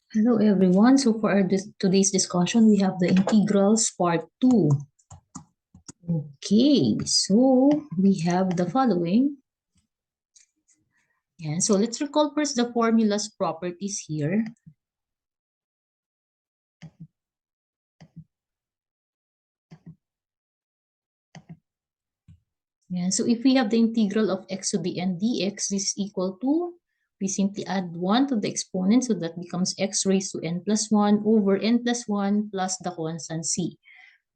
Hello everyone. So for our today's discussion, we have the integrals part 2. Okay, so we have the following. Yeah, so let's recall first the formulas properties here. Yeah, so if we have the integral of x to the n dx, this is equal to, we simply add 1 to the exponent, so that becomes x raised to n plus 1 over n plus 1 plus the constant c.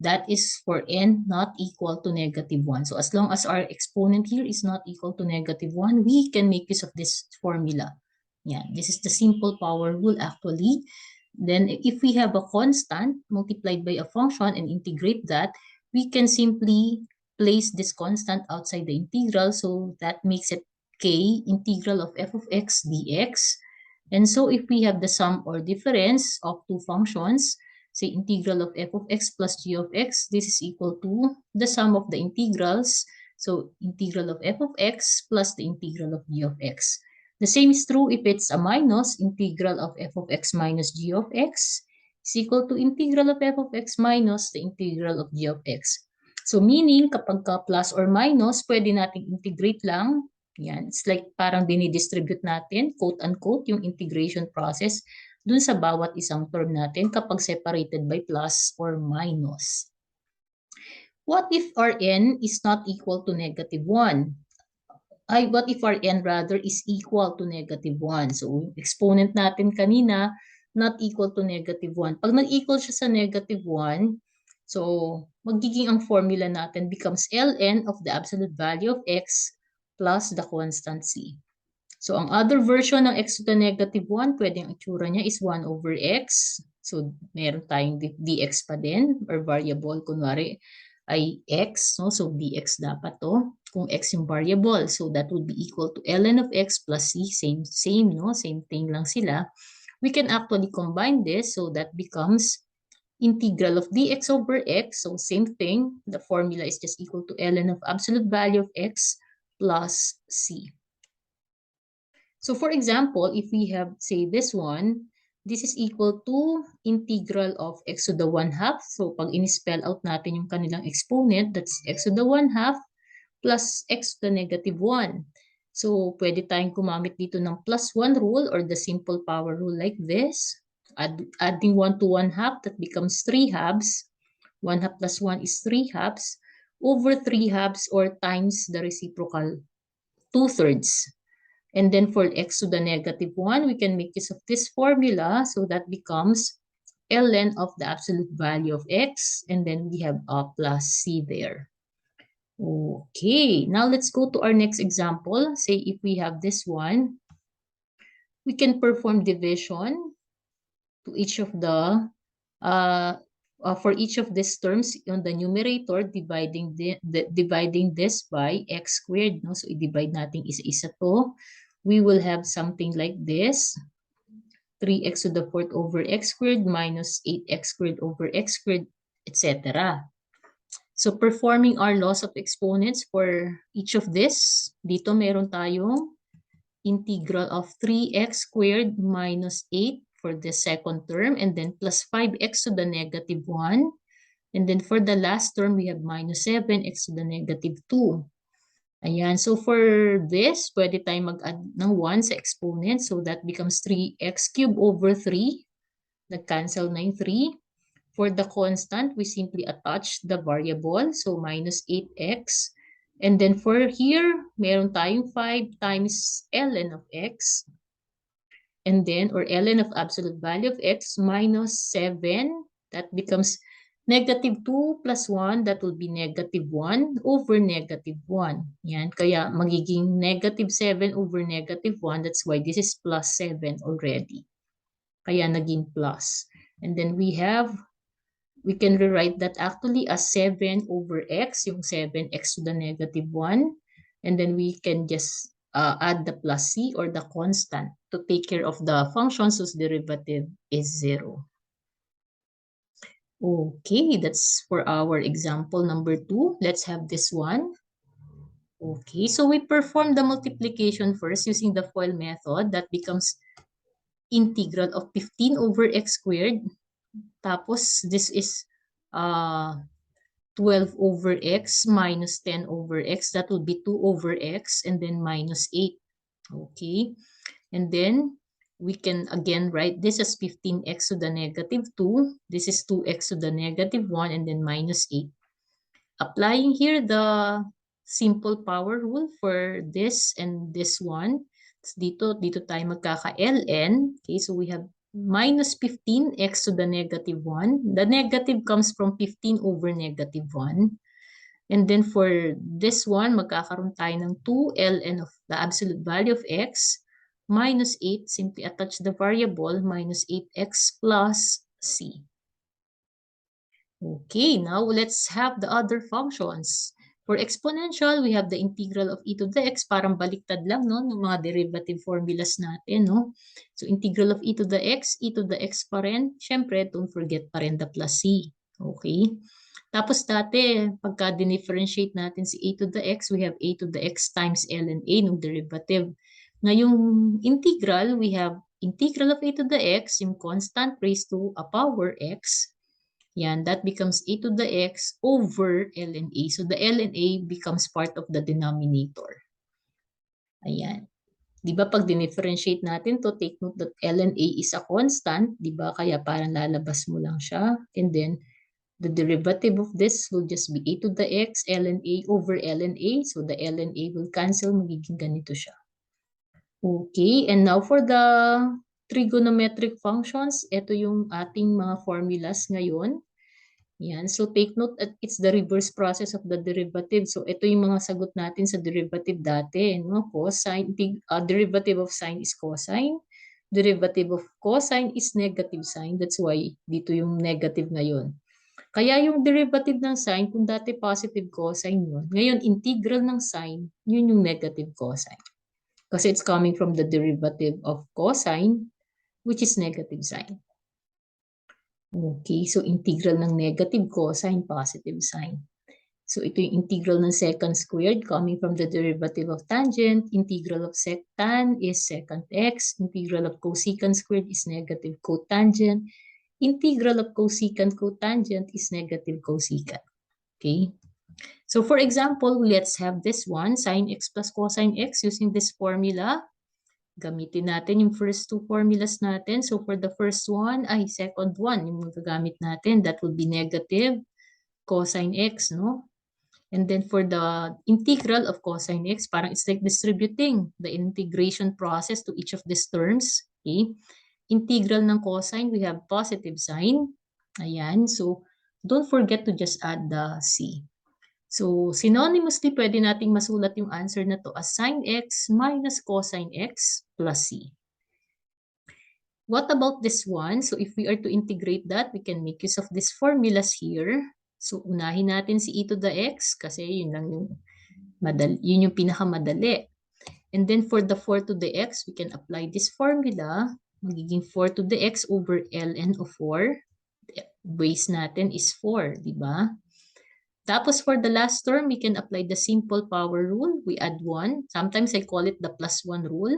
That is for n not equal to -1. So as long as our exponent here is not equal to -1, we can make use of this formula. Yeah, this is the simple power rule actually. Then if we have a constant multiplied by a function and integrate that, we can simply place this constant outside the integral. So that makes it k integral of f of x dx. And so if we have the sum or difference of two functions, say integral of f of x plus g of x, this is equal to the sum of the integrals. So integral of f of x plus the integral of g of x. The same is true if it's a minus, integral of f of x minus g of x is equal to integral of f of x minus the integral of g of x. So meaning, kapag ka plus or minus, pwede nating integrate lang. Yan, it's like parang dinidistribute natin, quote-unquote, yung integration process dun sa bawat isang term natin kapag separated by plus or minus. What if our n is not equal to -1? What if our n rather is equal to -1? So, exponent natin kanina, not equal to -1. Pag nag-equal siya sa -1, so, magiging ang formula natin becomes ln of the absolute value of x plus the constant c. So, ang other version ng x to the -1, pwedeng ang itsura niya is 1 over x. So, meron tayong dx pa din, or variable, kunwari, ay x, no? So, dx dapat to, kung x yung variable. So, that would be equal to ln of x plus c, same, no? Same thing lang sila. We can actually combine this, so that becomes integral of dx over x. So, same thing, the formula is just equal to ln of absolute value of x plus c. So for example, if we have, say, this one, this is equal to integral of x to the 1/2. So pag in-spell out natin yung kanilang exponent, that's x to the 1/2 plus x to the -1. So pwede tayong gumamit dito ng plus 1 rule or the simple power rule like this. Adding 1 to 1/2, that becomes 3/2. 1/2 plus 1 is 3/2 over 3/2 or times the reciprocal 2/3. And then for x to the -1, we can make use of this formula. So that becomes ln of the absolute value of x. And then we have a plus c there. Okay, now let's go to our next example. Say if we have this one, we can perform division to each of the, for each of these terms on the numerator, dividing dividing this by x squared. No? So i-divide natin isa-isa to. We will have something like this. 3x to the 4th over x squared minus 8x squared over x squared, etc. So performing our laws of exponents for each of this, dito meron tayong integral of 3x squared minus 8 for the second term, and then plus 5x to the -1. And then for the last term, we have minus 7x to the -2. Ayan. So for this, pwede tayong mag-add ng 1 sa exponent. So that becomes 3x cubed over 3. Nag-cancel na yung 3. For the constant, we simply attach the variable. So minus 8x. And then for here, meron tayong 5 times ln of x. And then, or ln of absolute value of x minus 7. That becomes -2 plus 1, that will be -1 over -1. Yan, kaya magiging -7 over -1. That's why this is plus 7 already. Kaya naging plus. And then we can rewrite that actually as 7 over x, yung 7x to the -1. And then we can just add the plus c or the constant to take care of the functions whose derivative is 0. Okay, that's for our example number 2. Let's have this one. Okay, so we perform the multiplication first using the FOIL method. That becomes integral of 15 over x squared. Tapos, this is 12 over x minus 10 over x. That will be 2 over x and then minus 8. Okay. And then, we can again write this as 15x to the negative 2. This is 2x to the negative 1 and then minus 8. Applying here the simple power rule for this and this one. Dito tayo magkaka-ln. Okay, so we have minus 15x to the negative 1. The negative comes from 15 over negative 1. And then for this one, magkakaroon tayo ng 2 ln of the absolute value of x minus 8. Simply attach the variable minus 8x plus c. Okay, now let's have the other functions. For exponential, we have the integral of e to the x. Parang baliktad lang, no? Ng mga derivative formulas natin, no? So, integral of e to the x pa rin. Siyempre, don't forget pa rin the plus c. Okay? Tapos dati, pagka dinifferentiate natin si a to the x, we have a to the x times ln a ng derivative. Ngayong integral, we have integral of a to the x, yung constant raised to a power x. Yan, that becomes a to the x over ln a. So the ln a becomes part of the denominator. Ayan. Di ba pag dinifferentiate natin to, take note that ln a is a constant. Di ba? Kaya parang lalabas mo lang siya. And then, the derivative of this will just be a to the x ln a over ln a. So the ln a will cancel. Magiging ganito siya. Okay. And now for the trigonometric functions, ito yung ating mga formulas ngayon. Yan. So take note that it's the reverse process of the derivative. So ito yung mga sagot natin sa derivative dati. No? Cosine, derivative of sine is cosine. Derivative of cosine is negative sine. That's why dito yung negative ngayon. Kaya yung derivative ng sine, kung dati positive cosine yun, ngayon integral ng sine, yun yung negative cosine. Kasi it's coming from the derivative of cosine, which is negative sine. Okay, so integral ng negative cosine, positive sine. So ito yung integral ng secant squared coming from the derivative of tangent. Integral of sectan is secant x. Integral of cosecant squared is negative cotangent. Integral of cosecant cotangent is negative cosecant. Okay. So for example, let's have this one, sine x plus cosine x using this formula. Gamitin natin yung first two formulas natin. So for the first one, second one, yung magagamit natin, that would be negative cosine x, no? And then for the integral of cosine x, parang it's like distributing the integration process to each of these terms. Okay? Integral ng cosine, we have positive sign. Ayan. So don't forget to just add the c. So, synonymously, pwede nating masulat yung answer na to as sine x minus cosine x plus c. What about this one? So, if we are to integrate that, we can make use of these formulas here. So, unahin natin si e to the x kasi yun lang yung yun yung pinakamadali. And then, for the 4 to the x, we can apply this formula. Magiging 4 to the x over ln of 4. Base natin is 4, di ba? Tapos for the last term, we can apply the simple power rule. We add 1. Sometimes I call it the plus 1 rule.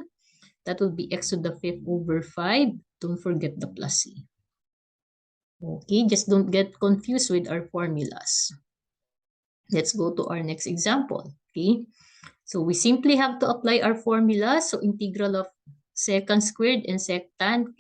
That will be x to the 5th over 5. Don't forget the plus c. Okay, just don't get confused with our formulas. Let's go to our next example. Okay, so we simply have to apply our formula. So integral of secant squared and secant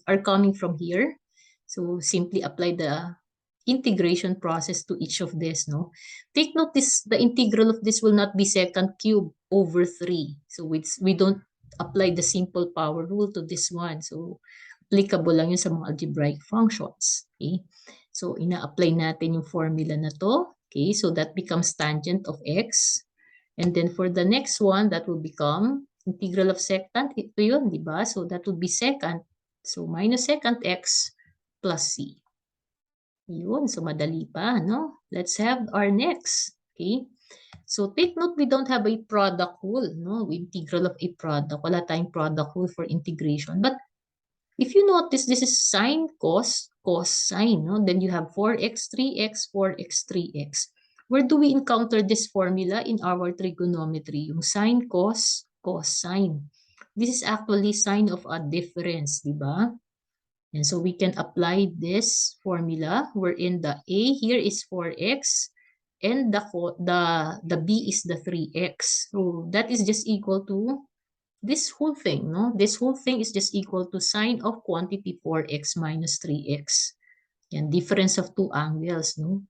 are coming from here. So simply apply the integration process to each of this, no? Take note the integral of this will not be secant cube over 3. So we don't apply the simple power rule to this one. So applicable lang yun sa mga algebraic functions. Okay? So ina-apply natin yung formula na to. Okay? So that becomes tangent of x. And then for the next one, that will become integral of secant. Ito yun, di ba? So that would be secant. So minus secant x plus c. Yun, so madali pa, no? Let's have our next, okay? So take note, we don't have a product rule, no? Integral of a product. Wala tayong product rule for integration. But if you notice, this is sine, cos, sine, no? Then you have 4x, 3x, 4x, 3x. Where do we encounter this formula in our trigonometry? Yung sine, cos, sine. this is actually sign of a difference, di ba? And so we can apply this formula wherein the A here is 4x and the B is the 3x. So that is just equal to this whole thing, no? This whole thing is just equal to sine of quantity 4x minus 3x. Yan, difference of two angles, no?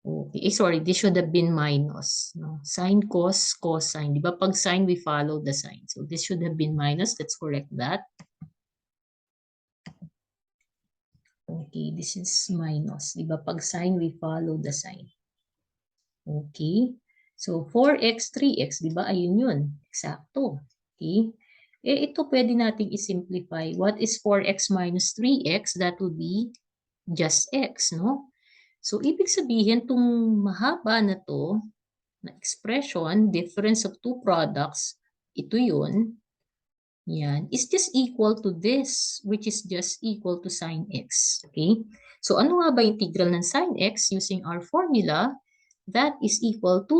Okay, sorry, this should have been minus, no? Sine, cos, cosine. Di ba pag sine, we follow the sine. So this should have been minus. Let's correct that. Okay, this is minus. Di ba pag sine, we follow the sine. Okay. So 4x, 3x, di ba? Ayun yun. Eksakto. Okay. Eh, ito pwede nating i-simplify. What is 4x minus 3x? That would be just x, no? So, ibig sabihin, itong mahaba na to, na expression, difference of two products, ito yun, yan, is just equal to this, which is just equal to sine x. Okay? So, ano nga ba integral ng sine x using our formula? That is equal to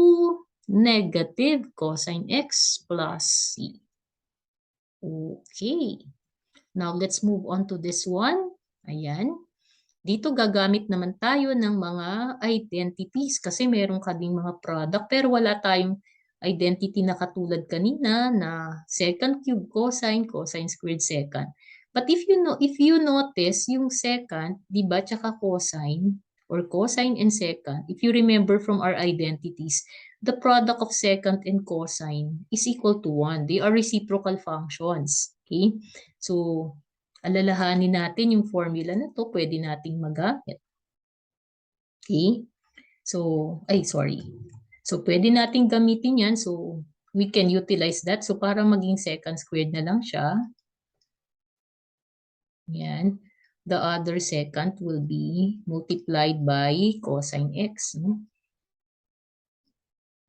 negative cosine x plus c. Okay. Now, let's move on to this one. Ayan. Dito gagamit naman tayo ng mga identities kasi meron ka ding mga product pero wala tayong identity na katulad kanina na second cube cosine, cosine squared second. But if you notice yung second, 'di ba, tsaka cosine or cosine and second, if you remember from our identities, the product of second and cosine is equal to 1. They are reciprocal functions. Okay? So, alalahanin natin yung formula na to, pwede nating magamit. Okay? So, sorry. So, pwede nating gamitin yan. So, we can utilize that. So, para maging second squared na lang siya. Yan. The other second will be multiplied by cosine x.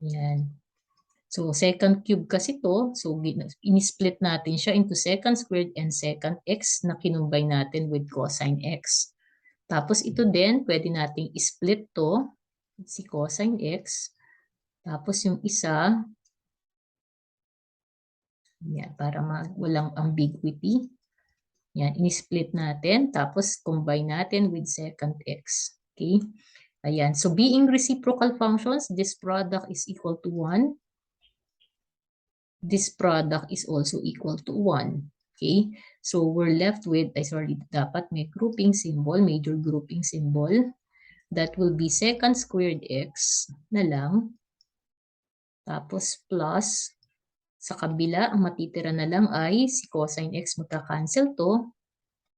Yan. So, second cube kasi to. So, in-split natin siya into second squared and second x na kinumbay natin with cosine x. Tapos ito din, pwede nating split to, si cosine x. Tapos yung isa, yan, para walang ambiguity. Yan, in-split natin. Tapos combine natin with second x. Okay? Ayan. So being reciprocal functions, this product is equal to 1. This product is also equal to 1. Okay? So we're left with, dapat may grouping symbol, major grouping symbol. That will be second squared x na lang. Tapos plus, sa kabila, ang matitira na lang ay si cosine x magka-cancel to.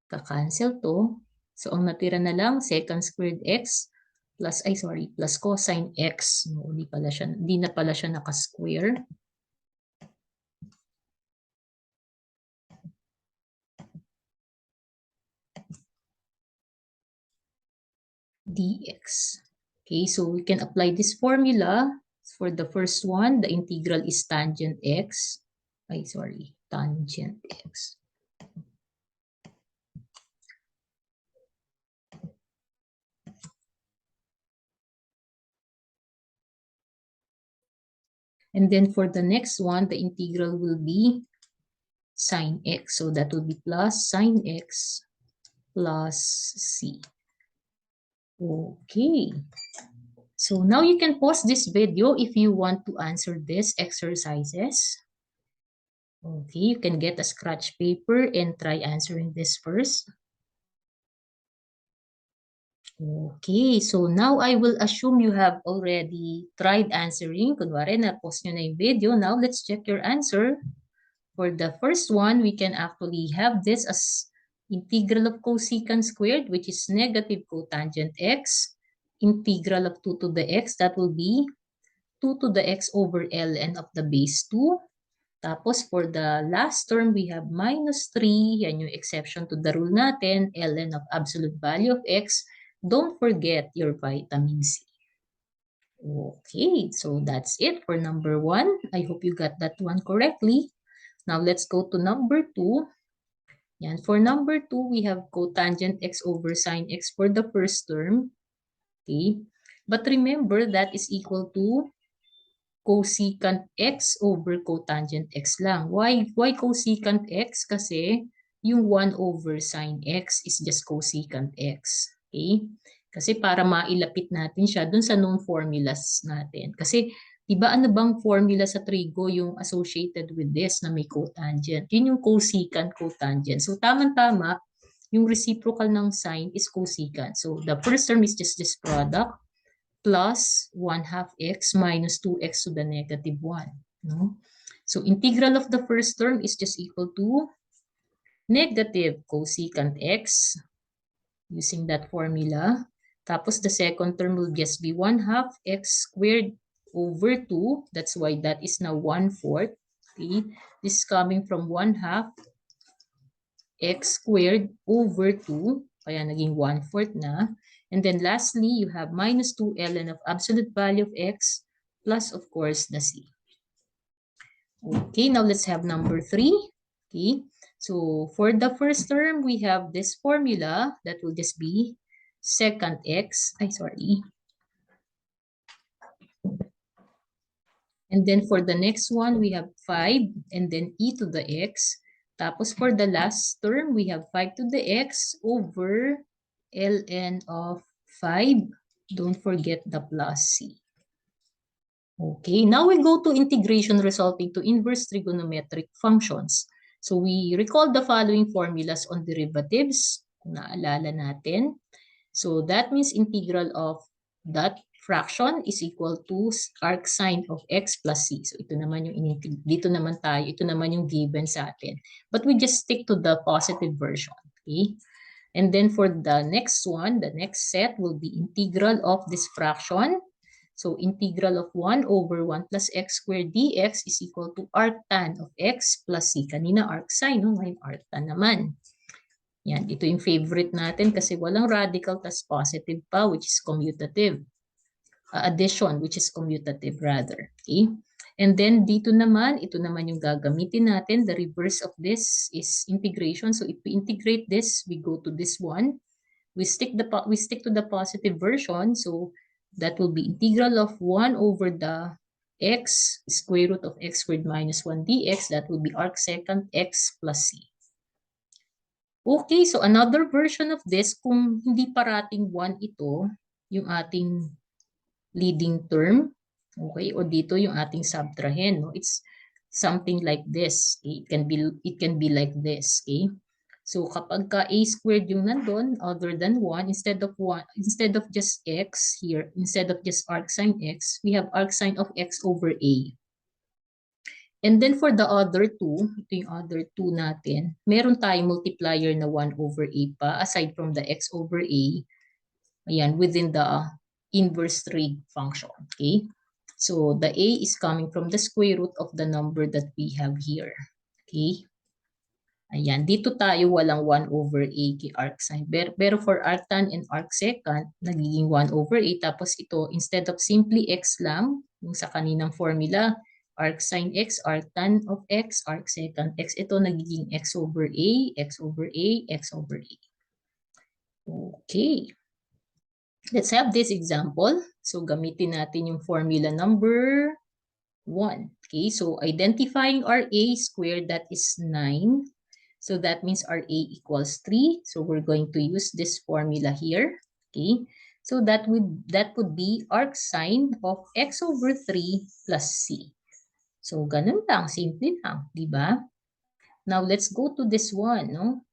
Ka-cancel to. So, ang natira na lang, second squared x plus, plus cosine x. Hindi na pala siya naka-square. Dx. Okay, so we can apply this formula. For the first one, the integral is tangent x. Tangent x. And then for the next one, the integral will be sine x. So that will be plus sine x plus c. Okay. So now you can pause this video if you want to answer these exercises. Okay, you can get a scratch paper and try answering this first. Okay, so now I will assume you have already tried answering. Kunwari, na-pause nyo na yung video. Now, let's check your answer. For the first one, we can actually have this as integral of cosecant squared, which is negative cotangent x. Integral of 2 to the x, that will be 2 to the x over ln of the base 2. Tapos, for the last term, we have minus 3. Yan yung exception to the rule natin, ln of absolute value of x. Don't forget your vitamin C. Okay, so that's it for number 1. I hope you got that one correctly. Now, let's go to number 2. Yan. For number 2, we have cotangent x over sine x for the first term. Okay. But remember, that is equal to cosecant x over cotangent x lang. Why cosecant x? Kasi yung 1 over sine x is just cosecant x. Okay? Kasi para mailapit natin siya dun sa known formulas natin. Kasi di ba ano bang formula sa trigo yung associated with this na may cotangent? Yun yung cosecant cotangent. So tamang-tama, yung reciprocal ng sine is cosecant. So the first term is just this product plus 1/2 x minus 2x to the negative 1. No? So integral of the first term is just equal to negative cosecant x using that formula. Tapos the second term will just be 1/2 x squared over 2. That's why that is now 1/4. Okay? This is coming from 1/2 x squared over 2. Kaya naging 1/4 na. And then lastly, you have minus 2 ln of absolute value of x plus, of course, the c. Okay, now let's have number 3. Okay, so for the first term, we have this formula that will just be secant x. And then for the next one, we have 5 and then e to the x. Tapos for the last term, we have 5 to the x over ln of 5. Don't forget the plus c. Okay, now we go to integration resulting to inverse trigonometric functions. So we recall the following formulas on derivatives, kung naalala natin. So that means integral of that fraction is equal to arc sine of x plus c. So ito naman yung dito naman tayo, ito naman yung given sa atin. But we just stick to the positive version, okay? And then for the next one, the next set will be integral of this fraction. So integral of 1 over 1 plus x squared dx is equal to arctan of x plus c. Kanina arcsine, no? Ngayon arctan naman. Yan, ito yung favorite natin kasi walang radical tas positive pa, which is commutative. Addition, which is commutative rather. Okay? And then dito naman, ito naman yung gagamitin natin. The reverse of this is integration. So if we integrate this, we go to this one. We stick to the positive version. So that will be integral of 1 over the x square root of x squared minus 1 dx. That will be arcsecant x plus c. Okay, so another version of this, kung hindi parating 1 ito, yung ating leading term, okay, o dito yung ating subtrahend, no? It's something like this. Okay? It can be like this, okay? So kapag ka a squared yung nandun, other than 1, instead of just x here, instead of just arcsine x, we have arcsine of x over a. And then for the other two, ito yung other two natin, meron tayong multiplier na 1 over a pa, aside from the x over a, ayan, within the inverse trig function, okay? So the a is coming from the square root of the number that we have here, okay? Ayan, dito tayo walang 1 over a kay arcsine. Pero for arctan and arcsecant, nagiging 1 over a. Tapos ito, instead of simply x lang, yung sa kaninang formula, arcsine x, arctan of x, arcsecant x, ito nagiging x over a, x over a, x over a. Okay. Let's have this example. So gamitin natin yung formula number 1. Okay, so identifying our a squared, that is 9. So that means our a equals 3. So we're going to use this formula here. Okay. So that would be arcsine of x over 3 plus c. So ganun lang, simple lang, di ba? Now let's go to this one, no?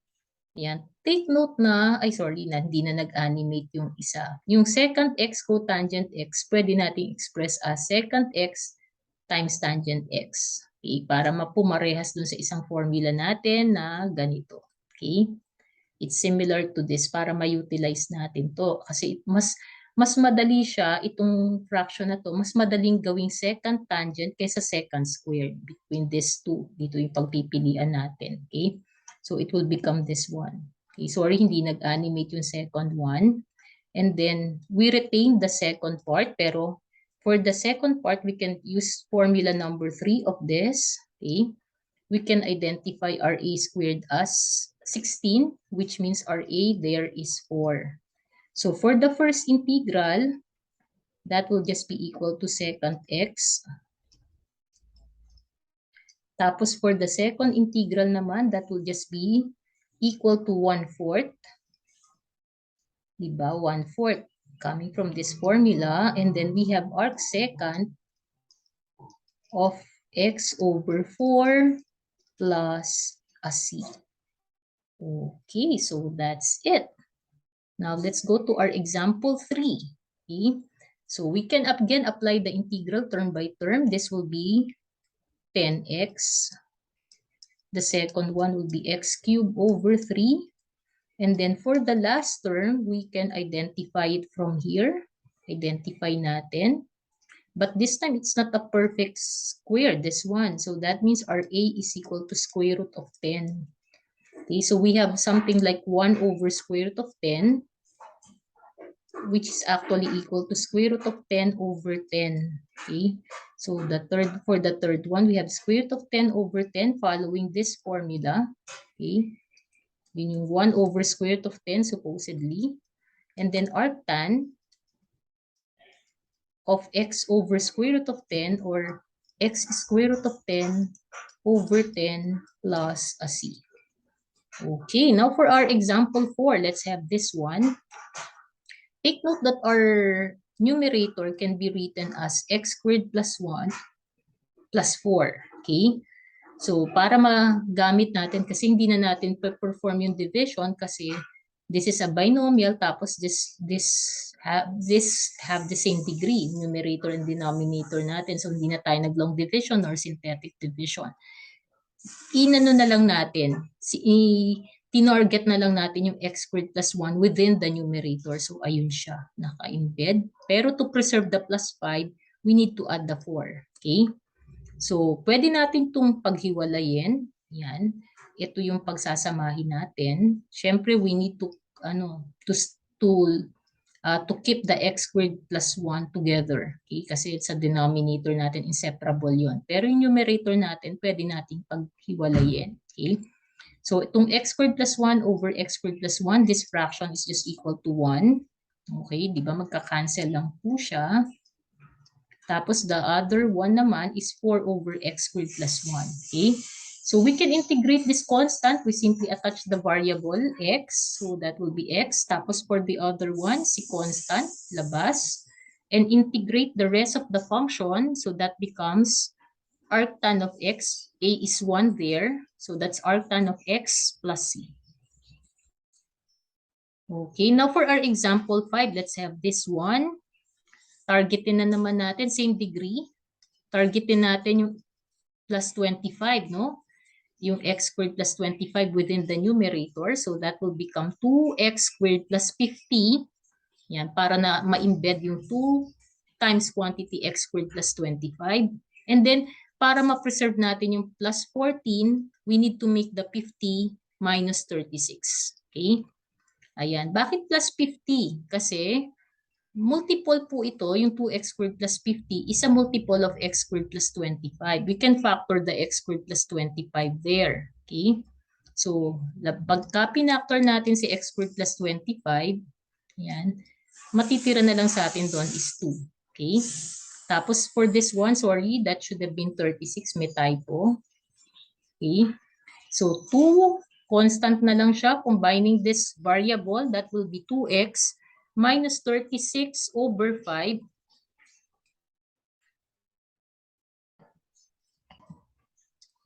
Ayan. Take note na, hindi na nag-animate yung isa. Yung secant x cotangent x, pwede natin express as secant x times tangent x. Okay, para mapumarehas dun sa isang formula natin na ganito. Okay? It's similar to this para ma-utilize natin to. Kasi mas madali siya, itong fraction na to, mas madaling gawing secant tangent kaysa secant squared between these two. Dito yung pagpipilian natin. Okay? So it will become this one. Okay, sorry, hindi nag-animate yung second one. And then we retain the second part, pero for the second part, we can use formula number 3 of this. Okay? We can identify our a squared as 16, which means our a there is 4. So for the first integral, that will just be equal to secant x Tapos for the second integral naman, that will just be equal to 1/4. Diba? 1/4 coming from this formula. And then we have arc secant of x over 4 plus a c. Okay, so that's it. Now let's go to our example 3. Okay, so we can again apply the integral term by term. This will be 10x. The second one will be x cubed over 3. And then for the last term, we can identify it from here. Identify natin. But this time, it's not a perfect square, this one. So that means our a is equal to square root of 10. Okay, so we have something like 1 over square root of 10, which is actually equal to square root of 10 over 10. Okay, so for the third one, we have square root of 10 over 10 following this formula. Okay, yun yung 1 over square root of 10 supposedly. And then arctan of x over square root of 10, or x square root of 10 over 10 plus a c. Okay, now for our example 4, let's have this one. Take note that our numerator can be written as x squared plus 1 plus 4. Okay? So, para magamit natin, kasi hindi na natin perform yung division kasi this is a binomial, tapos this have the same degree, numerator and denominator natin. So, hindi na tayo nag-long division or synthetic division. Inano na lang natin, tinorget na lang natin yung x squared plus 1 within the numerator. So, ayun siya, naka-embed. Pero to preserve the plus 5, we need to add the 4. Okay? So, pwede natin itong paghiwalayin. Yan. Ito yung pagsasamahin natin. Siyempre, we need to, to keep the x squared plus 1 together. Okay? Kasi sa denominator natin, inseparable yon. Pero yung numerator natin, pwede natin paghiwalayin. Okay? So, itong x squared plus 1 over x squared plus 1, this fraction is just equal to 1. Okay? Di ba? Magka-cancel lang po siya. Tapos the other one naman is 4 over x squared plus 1. Okay? So we can integrate this constant. We simply attach the variable x. So that will be x. Tapos for the other one, si constant, labas. And integrate the rest of the function. So that becomes arctan of x. A is 1 there. So that's arctan of x plus c. Okay, now for our example 5, let's have this one. Targetin na naman natin, same degree. Targetin natin yung plus 25, no? Yung x squared plus 25 within the numerator. So that will become 2x squared plus 50. Yan, para na ma-embed yung 2 times quantity x squared plus 25. And then, para ma-preserve natin yung plus 14, we need to make the 50 minus 36. Okay? Ayan. Bakit plus 50? Kasi multiple po ito, yung 2x squared plus 50 is a multiple of x squared plus 25. We can factor the x squared plus 25 there. Okay? So, pagka pinactor natin si x squared plus 25, yan, matitira na lang sa atin doon is 2. Okay? Tapos for this one, sorry, that should have been 36. May typo. Okay? So, 2 constant na lang siya. Combining this variable, that will be 2x minus 36 over 5.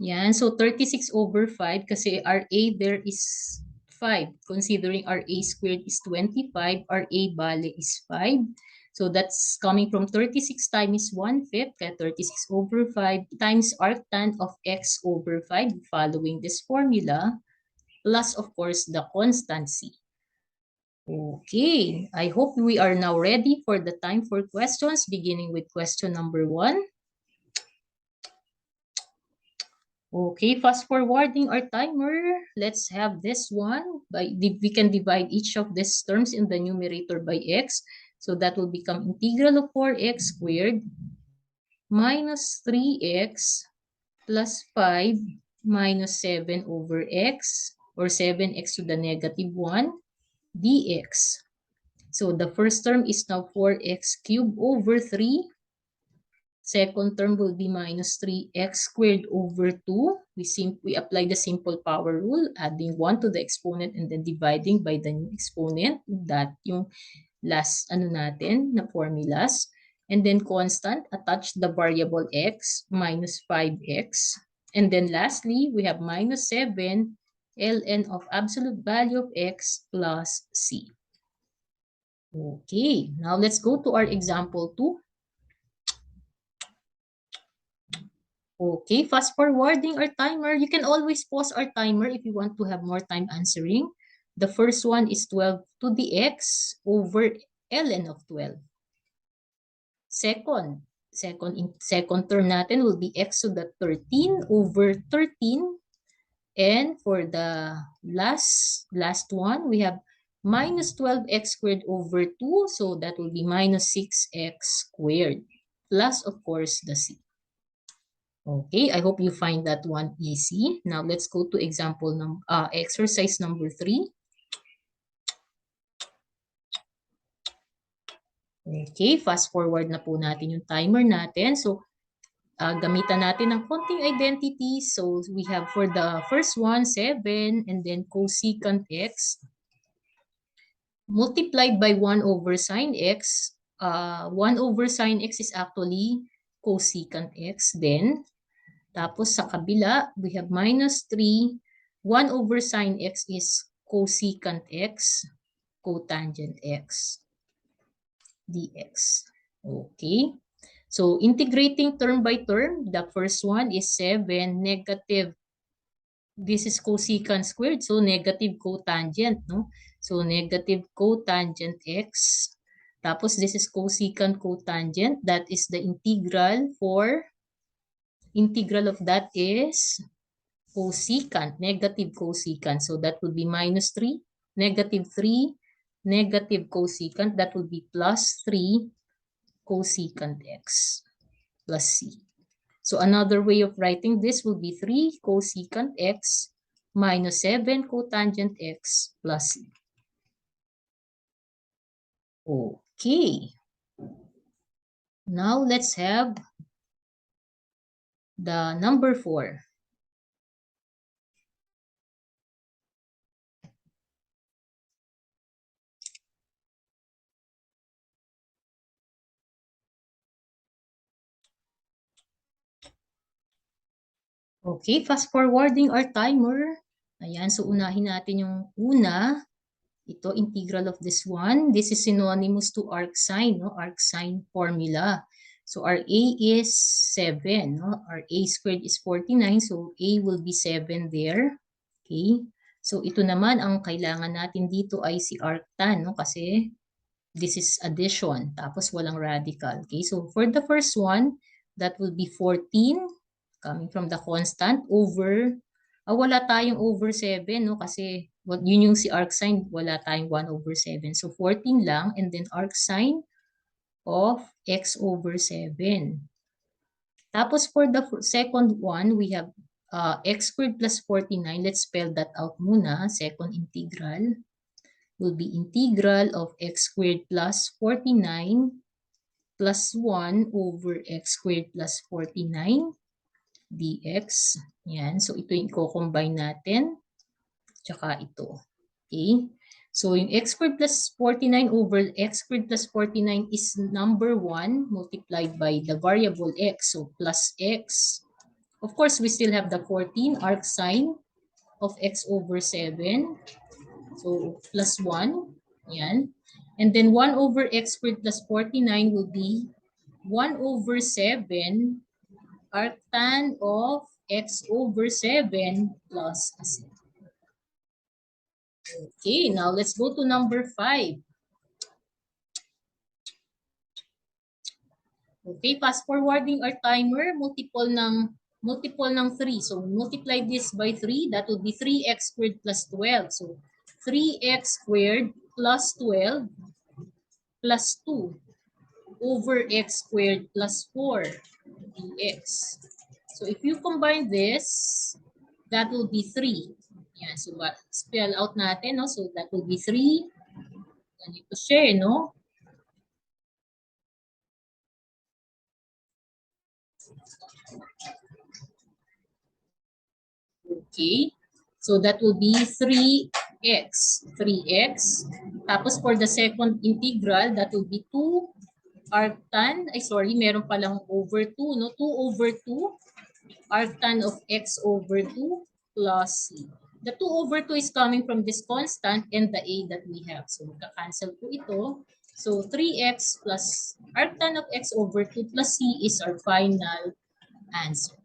Yan. So, 36 over 5 kasi our a there is 5. Considering our a squared is 25, our a bale is 5. So, that's coming from 36 times 1/5, kaya 36 over 5 times arctan of x over 5 following this formula, plus of course the constancy. Okay, I hope we are now ready for the time for questions, beginning with question number 1. Okay, fast forwarding our timer. Let's have this one. We can divide each of these terms in the numerator by x. So that will become integral of 4x squared minus 3x plus 5 minus 7 over x, or 7x to the negative 1 dx. So the first term is now 4x cubed over 3 Second term will be minus 3x squared over 2. We apply the simple power rule, adding 1 to the exponent and then dividing by the new exponent. That yung last natin na formulas. And then constant, attach the variable x minus 5x. And then lastly, we have minus 7 ln of absolute value of x plus c. Okay, now let's go to our example 2. Okay, fast forwarding our timer. You can always pause our timer if you want to have more time answering. The first one is 12 to the x over ln of 12. Second term natin will be x to the 13 over 13. And for the last one, we have minus 12x squared over 2. So that will be minus 6x squared. Plus, of course, the c. Okay, I hope you find that one easy. Now, let's go to exercise number 3. Okay, fast forward na po natin yung timer natin. So, gamitan natin ng konting identity. So, we have for the first one, 7, and then cosecant x multiplied by 1 over sine x. 1 over sine x is actually cosecant x. Then, tapos sa kabila, we have minus 3. 1 over sine x is cosecant x, cotangent x, dx. Okay. So, integrating term by term, the first one is 7 negative. This is cosecant squared, so negative cotangent, no? So, negative cotangent x. Tapos, this is cosecant cotangent. That is the integral of that is cosecant, negative cosecant. So that would be minus 3, negative 3, negative cosecant. That would be plus 3 cosecant x plus c. So another way of writing this will be 3 cosecant x minus 7 cotangent x plus c. Okay. Now let's have the number 4. Okay, fast forwarding our timer. Ayan, so unahin natin yung una. Ito, integral of this one. This is synonymous to arc sine, no? Arc sine formula. So our A is 7, no? Our A squared is 49, so A will be 7 there. Okay? So ito naman, ang kailangan natin dito ay si arctan, no? Kasi this is addition, tapos walang radical. Okay? So for the first one, that will be 14 coming from the constant over, wala tayong over 7, no? Kasi yun yung si arc sine, wala tayong 1 over 7. So 14 lang, and then arc sine of x over 7. Tapos for the second one, we have x squared plus 49. Let's spell that out muna. Second integral will be integral of x squared plus 49 plus 1 over x squared plus 49 dx. Yan. So, ito yung i-combine natin. Tsaka ito. Okay? So, yung x squared plus 49 over x squared plus 49 is number 1 multiplied by the variable x. So, plus x. Of course, we still have the 14 arc sine of x over 7. So, plus 1. Yan. And then 1 over x squared plus 49 will be 1 over 7 arctan of x over 7 plus c. Okay, now let's go to number 5. Okay, fast forwarding our timer, multiple ng 3. So multiply this by 3, that will be 3x squared plus 12. So 3x squared plus 12 plus 2 over x squared plus 4 dx. So if you combine this, that will be 3. Yan, so spell out natin, no? So that will be 3. Ganito siya, no? Okay. So that will be 3x. 3x. Tapos for the second integral, that will be 2 arctan. Ay, sorry, meron palang over 2, no? 2 over 2 arctan of x over 2 plus c. The 2 over 2 is coming from this constant and the a that we have. So, magka-cancel po ito. So, 3x plus arctan of x over 2 plus c is our final answer.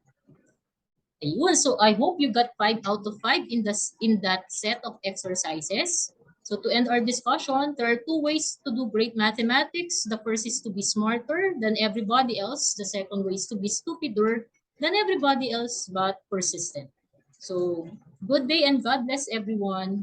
Ayun. So, I hope you got 5 out of 5 in that set of exercises. So, to end our discussion, there are two ways to do great mathematics. The first is to be smarter than everybody else. The second way is to be stupider than everybody else but persistent. So, good day and God bless everyone.